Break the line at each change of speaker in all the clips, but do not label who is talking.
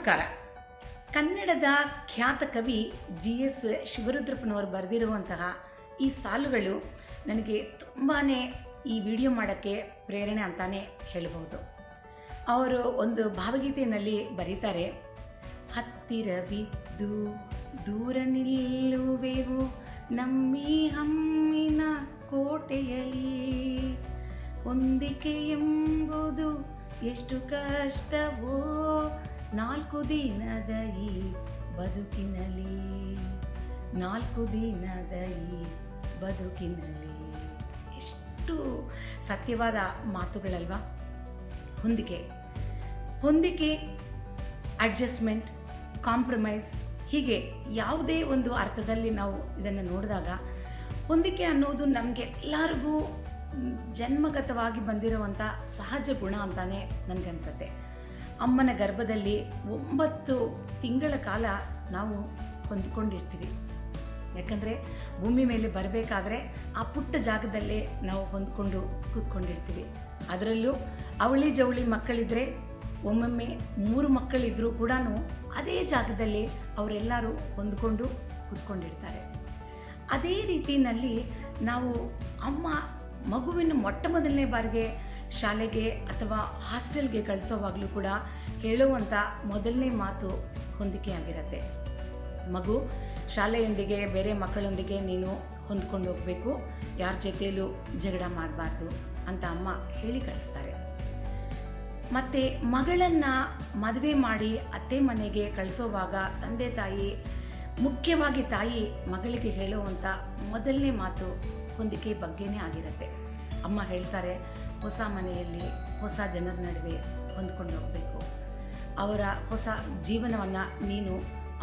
ನಮಸ್ಕಾರ. ಕನ್ನಡದ ಖ್ಯಾತ ಕವಿ GS ಶಿವರುದ್ರಪ್ಪನವರು ಬರೆದಿರುವಂತಹ ಈ ಸಾಲುಗಳು ನನಗೆ ತುಂಬಾ ಈ ವಿಡಿಯೋ ಮಾಡೋಕ್ಕೆ ಪ್ರೇರಣೆ ಅಂತಾನೆ ಹೇಳಬಹುದು. ಅವರು ಒಂದು ಭಾವಗೀತೆಯಲ್ಲಿ ಬರೀತಾರೆ, ಹತ್ತಿರವಿದ್ದು ದೂರ ನಿಲ್ಲುವೆವು ನಮ್ಮಿ ಹಮ್ಮಿನ ಕೋಟೆಯಲ್ಲಿ, ಹೊಂದಿಕೆ ಎಂಬುದು ಎಷ್ಟು ಕಷ್ಟವೋ ನಾಲ್ಕು ದಿನದ ಈ ಬದುಕಿನಲ್ಲಿ, ನಾಲ್ಕು ದಿನದ ಈ ಬದುಕಿನಲ್ಲಿ. ಎಷ್ಟು ಸತ್ಯವಾದ ಮಾತುಗಳಲ್ವಾ. ಹೊಂದಿಕೆ, ಅಡ್ಜಸ್ಟ್ಮೆಂಟ್, ಕಾಂಪ್ರಮೈಸ್, ಹೀಗೆ ಯಾವುದೇ ಒಂದು ಅರ್ಥದಲ್ಲಿ ನಾವು ಇದನ್ನು ನೋಡಿದಾಗ ಹೊಂದಿಕೆ ಅನ್ನೋದು ನಮಗೆಲ್ಲರಿಗೂ ಜನ್ಮಗತವಾಗಿ ಬಂದಿರುವಂಥ ಸಹಜ ಗುಣ ಅಂತಾನೆ ನನಗನ್ಸುತ್ತೆ. ಅಮ್ಮನ ಗರ್ಭದಲ್ಲಿ 9 ತಿಂಗಳ ಕಾಲ ನಾವು ಹೊಂದ್ಕೊಂಡಿರ್ತೀವಿ. ಯಾಕಂದರೆ ಭೂಮಿ ಮೇಲೆ ಬರಬೇಕಾದ್ರೆ ಆ ಪುಟ್ಟ ಜಾಗದಲ್ಲೇ ನಾವು ಹೊಂದ್ಕೊಂಡು ಕೂತ್ಕೊಂಡಿರ್ತೀವಿ. ಅದರಲ್ಲೂ ಅವಳಿ ಜವಳಿ ಮಕ್ಕಳಿದ್ರೆ ಒಮ್ಮೊಮ್ಮೆ 3 ಮಕ್ಕಳಿದ್ರೂ ಕೂಡ ಅದೇ ಜಾಗದಲ್ಲಿ ಅವರೆಲ್ಲರೂ ಹೊಂದ್ಕೊಂಡು ಕೂತ್ಕೊಂಡಿರ್ತಾರೆ. ಅದೇ ರೀತಿಯಲ್ಲಿ ನಾವು ಅಮ್ಮ ಮಗುವಿನ ಮೊಟ್ಟ ಮೊದಲನೇ ಬಾರಿಗೆ ಶಾಲೆಗೆ ಅಥವಾ ಹಾಸ್ಟೆಲ್ಗೆ ಕಳಿಸೋವಾಗಲೂ ಕೂಡ ಹೇಳುವಂಥ ಮೊದಲನೇ ಮಾತು ಹೊಂದಿಕೆ ಆಗಿರುತ್ತೆ. ಮಗು ಶಾಲೆಯೊಂದಿಗೆ ಬೇರೆ ಮಕ್ಕಳೊಂದಿಗೆ ನೀನು ಹೊಂದ್ಕೊಂಡು ಹೋಗಬೇಕು, ಯಾರ ಜೊತೆಯಲ್ಲೂ ಜಗಳ ಮಾಡಬಾರ್ದು ಅಂತ ಅಮ್ಮ ಹೇಳಿ ಕಳಿಸ್ತಾರೆ. ಮತ್ತು ಮಗಳನ್ನು ಮದುವೆ ಮಾಡಿ ಅತ್ತೆ ಮನೆಗೆ ಕಳಿಸೋವಾಗ ತಂದೆ ತಾಯಿ, ಮುಖ್ಯವಾಗಿ ತಾಯಿ ಮಗಳಿಗೆ ಹೇಳುವಂಥ ಮೊದಲನೇ ಮಾತು ಹೊಂದಿಕೆ ಬಗ್ಗೆನೇ ಆಗಿರುತ್ತೆ. ಅಮ್ಮ ಹೇಳ್ತಾರೆ, ಹೊಸ ಮನೆಯಲ್ಲಿ ಹೊಸ ಜನರ ನಡುವೆ ಹೊಂದ್ಕೊಂಡು ಹೋಗಬೇಕು, ಅವರ ಹೊಸ ಜೀವನವನ್ನು ನೀನು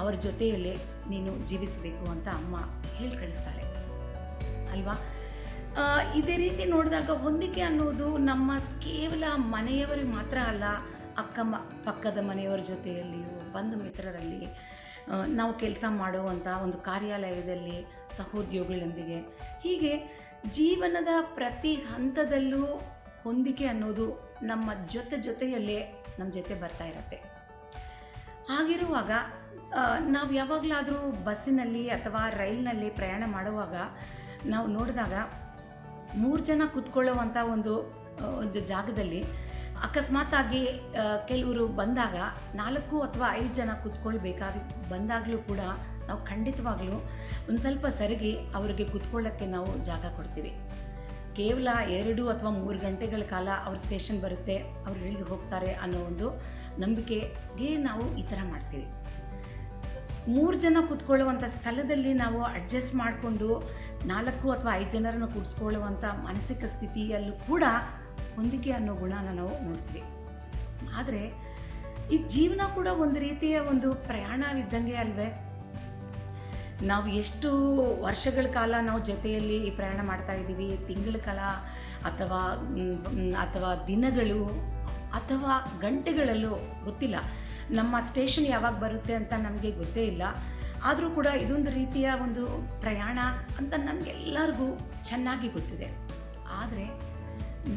ಅವರ ಜೊತೆಯಲ್ಲೇ ನೀನು ಜೀವಿಸಬೇಕು ಅಂತ ಅಮ್ಮ ಹೇಳಿ ಕಳಿಸ್ತಾಳೆ ಅಲ್ವಾ. ಇದೇ ರೀತಿ ನೋಡಿದಾಗ ಹೊಂದಿಕೆ ಅನ್ನೋದು ನಮ್ಮ ಕೇವಲ ಮನೆಯವರಿಗೆ ಮಾತ್ರ ಅಲ್ಲ, ಪಕ್ಕದ ಮನೆಯವರ ಜೊತೆಯಲ್ಲಿಯೂ, ಬಂಧು ಮಿತ್ರರಲ್ಲಿ, ನಾವು ಕೆಲಸ ಮಾಡುವಂಥ ಒಂದು ಕಾರ್ಯಾಲಯದಲ್ಲಿ ಸಹೋದ್ಯೋಗಿಗಳೊಂದಿಗೆ, ಹೀಗೆ ಜೀವನದ ಪ್ರತಿ ಹಂತದಲ್ಲೂ ಹೊಂದಿಕೆ ಅನ್ನೋದು ನಮ್ಮ ಜೊತೆಯಲ್ಲೇ ನಮ್ಮ ಜೊತೆ ಬರ್ತಾ ಇರುತ್ತೆ. ಹಾಗಿರುವಾಗ ನಾವು ಯಾವಾಗಲಾದರೂ ಬಸ್ಸಿನಲ್ಲಿ ಅಥವಾ ರೈಲಿನಲ್ಲಿ ಪ್ರಯಾಣ ಮಾಡುವಾಗ ನಾವು ನೋಡಿದಾಗ 3 ಜನ ಕೂತ್ಕೊಳ್ಳುವಂಥ ಒಂದು ಜಾಗದಲ್ಲಿ ಅಕಸ್ಮಾತಾಗಿ ಕೆಲವರು ಬಂದಾಗ 4 ಅಥವಾ 5 ಜನ ಕೂತ್ಕೊಳ್ಬೇಕಾಗಿ ಬಂದಾಗಲೂ ಕೂಡ ನಾವು ಖಂಡಿತವಾಗಲೂ ಒಂದು ಸ್ವಲ್ಪ ಸರಿಗಿ ಅವರಿಗೆ ಕೂತ್ಕೊಳ್ಳೋಕ್ಕೆ ನಾವು ಜಾಗ ಕೊಡ್ತೀವಿ. ಕೇವಲ 2 ಅಥವಾ 3 ಗಂಟೆಗಳ ಕಾಲ ಅವ್ರ ಸ್ಟೇಷನ್ ಬರುತ್ತೆ, ಅವ್ರು ಇಳಿದು ಹೋಗ್ತಾರೆ ಅನ್ನೋ ಒಂದು ನಂಬಿಕೆಗೆ ನಾವು ಈ ಥರ ಮಾಡ್ತೀವಿ. 3 ಜನ ಕೂತ್ಕೊಳ್ಳುವಂಥ ಸ್ಥಳದಲ್ಲಿ ನಾವು ಅಡ್ಜಸ್ಟ್ ಮಾಡಿಕೊಂಡು 4 ಅಥವಾ 5 ಜನರನ್ನು ಕೂಡಿಸ್ಕೊಳ್ಳುವಂಥ ಮಾನಸಿಕ ಸ್ಥಿತಿಯಲ್ಲೂ ಕೂಡ ಹೊಂದಿಕೆ ಅನ್ನೋ ಗುಣನ ನಾವು ನೋಡ್ತೀವಿ. ಆದರೆ ಈ ಜೀವನ ಕೂಡ ಒಂದು ರೀತಿಯ ಒಂದು ಪ್ರಯಾಣವಿದ್ದಂಗೆ ಅಲ್ವೇ. ನಾವು ಎಷ್ಟು ವರ್ಷಗಳ ಕಾಲ ನಾವು ಜೊತೆಯಲ್ಲಿ ಈ ಪ್ರಯಾಣ ಮಾಡ್ತಾ ಇದ್ದೀವಿ, ತಿಂಗಳ ಕಾಲ ಅಥವಾ ದಿನಗಳು ಅಥವಾ ಗಂಟೆಗಳಲ್ಲೂ ಗೊತ್ತಿಲ್ಲ. ನಮ್ಮ ಸ್ಟೇಷನ್ ಯಾವಾಗ ಬರುತ್ತೆ ಅಂತ ನಮಗೆ ಗೊತ್ತೇ ಇಲ್ಲ. ಆದರೂ ಕೂಡ ಇದೊಂದು ರೀತಿಯ ಒಂದು ಪ್ರಯಾಣ ಅಂತ ನಮಗೆಲ್ಲರಿಗೂ ಚೆನ್ನಾಗಿ ಗೊತ್ತಿದೆ. ಆದರೆ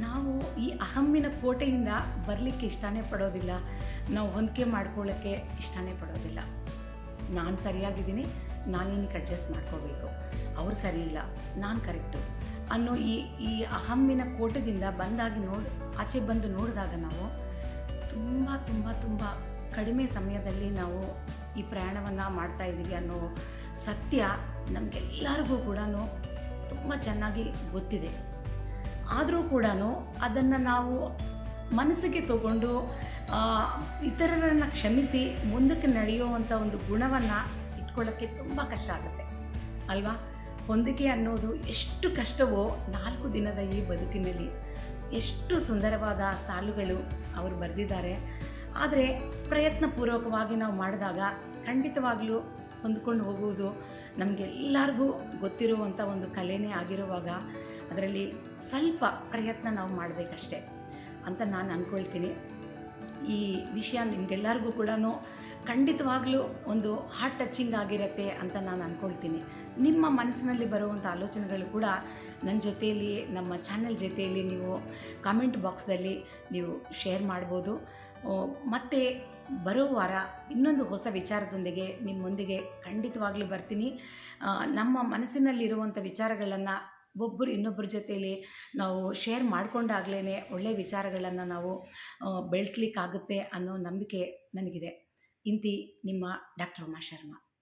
ನಾವು ಈ ಅಹಮ್ಮಿನ ಕೋಟೆಯಿಂದ ಬರಲಿಕ್ಕೆ ಇಷ್ಟನೇ ಪಡೋದಿಲ್ಲ, ನಾವು ಹೊಂದಿಕೆ ಮಾಡ್ಕೊಳ್ಳೋಕ್ಕೆ ಇಷ್ಟನೇ ಪಡೋದಿಲ್ಲ. ನಾನು ಸರಿಯಾಗಿದ್ದೀನಿ, ನಾನೇನಕ್ಕೆ ಅಡ್ಜಸ್ಟ್ ಮಾಡ್ಕೋಬೇಕು, ಅವ್ರು ಸರಿ ಇಲ್ಲ, ನಾನು ಕರೆಕ್ಟು ಅನ್ನೋ ಈ ಅಹಮ್ಮಿನ ಕೋಟೆದಿಂದ ಆಚೆ ಬಂದು ನೋಡಿದಾಗ ನಾವು ತುಂಬ ತುಂಬ ತುಂಬ ಕಡಿಮೆ ಸಮಯದಲ್ಲಿ ನಾವು ಈ ಪ್ರಯಾಣವನ್ನು ಮಾಡ್ತಾ ಇದ್ದೀವಿ ಅನ್ನೋ ಸತ್ಯ ನಮಗೆಲ್ಲರಿಗೂ ಕೂಡ ತುಂಬ ಚೆನ್ನಾಗಿ ಗೊತ್ತಿದೆ. ಆದರೂ ಕೂಡ ಅದನ್ನು ನಾವು ಮನಸ್ಸಿಗೆ ತಗೊಂಡು ಇತರರನ್ನು ಕ್ಷಮಿಸಿ ಮುಂದಕ್ಕೆ ನಡೆಯುವಂಥ ಒಂದು ಗುಣವನ್ನು ಇಟ್ಕೊಳ್ಳೋಕ್ಕೆ ತುಂಬ ಕಷ್ಟ ಆಗುತ್ತೆ ಅಲ್ವಾ. ಹೊಂದಿಕೆ ಅನ್ನೋದು ಎಷ್ಟು ಕಷ್ಟವೋ 4 ದಿನದ ಈ ಬದುಕಿನಲ್ಲಿ. ಎಷ್ಟು ಸುಂದರವಾದ ಸಾಲುಗಳು ಅವರು ಬರೆದಿದ್ದಾರೆ. ಆದರೆ ಪ್ರಯತ್ನಪೂರ್ವಕವಾಗಿ ನಾವು ಮಾಡಿದಾಗ ಖಂಡಿತವಾಗಲೂ ಹೊಂದ್ಕೊಂಡು ಹೋಗುವುದು ನಮಗೆಲ್ಲರಿಗೂ ಗೊತ್ತಿರುವಂಥ ಒಂದು ಕಲೆನೇ ಆಗಿರುವಾಗ ಅದರಲ್ಲಿ ಸ್ವಲ್ಪ ಪ್ರಯತ್ನ ನಾವು ಮಾಡಬೇಕಷ್ಟೆ ಅಂತ ನಾನು ಅಂದ್ಕೊಳ್ತೀನಿ. ಈ ವಿಷಯ ನಿಮಗೆಲ್ಲರಿಗೂ ಕೂಡ ಖಂಡಿತವಾಗಲೂ ಒಂದು ಹಾರ್ಟ್ ಟಚಿಂಗ್ ಆಗಿರುತ್ತೆ ಅಂತ ನಾನು ಅಂದ್ಕೊಳ್ತೀನಿ. ನಿಮ್ಮ ಮನಸ್ಸಿನಲ್ಲಿ ಬರುವಂಥ ಆಲೋಚನೆಗಳು ಕೂಡ ನನ್ನ ಜೊತೆಯಲ್ಲಿ, ನಮ್ಮ ಚಾನೆಲ್ ಜೊತೆಯಲ್ಲಿ ನೀವು ಕಾಮೆಂಟ್ ಬಾಕ್ಸ್ದಲ್ಲಿ ನೀವು ಶೇರ್ ಮಾಡ್ಬೋದು. ಮತ್ತು ಬರೋ ವಾರ ಇನ್ನೊಂದು ಹೊಸ ವಿಚಾರದೊಂದಿಗೆ ನಿಮ್ಮೊಂದಿಗೆ ಖಂಡಿತವಾಗ್ಲೂ ಬರ್ತೀನಿ. ನಮ್ಮ ಮನಸ್ಸಿನಲ್ಲಿರುವಂಥ ವಿಚಾರಗಳನ್ನು ಒಬ್ಬರು ಇನ್ನೊಬ್ಬರ ಜೊತೆಯಲ್ಲಿ ನಾವು ಶೇರ್ ಮಾಡಿಕೊಂಡಾಗ್ಲೇ ಒಳ್ಳೆಯ ವಿಚಾರಗಳನ್ನು ನಾವು ಬೆಳೆಸ್ಲಿಕ್ಕಾಗುತ್ತೆ ಅನ್ನೋ ನಂಬಿಕೆ ನನಗಿದೆ. ಇಂತಿ ನಿಮ್ಮ ಡಾಕ್ಟರ್ ಉಮಾ ಶರ್ಮಾ.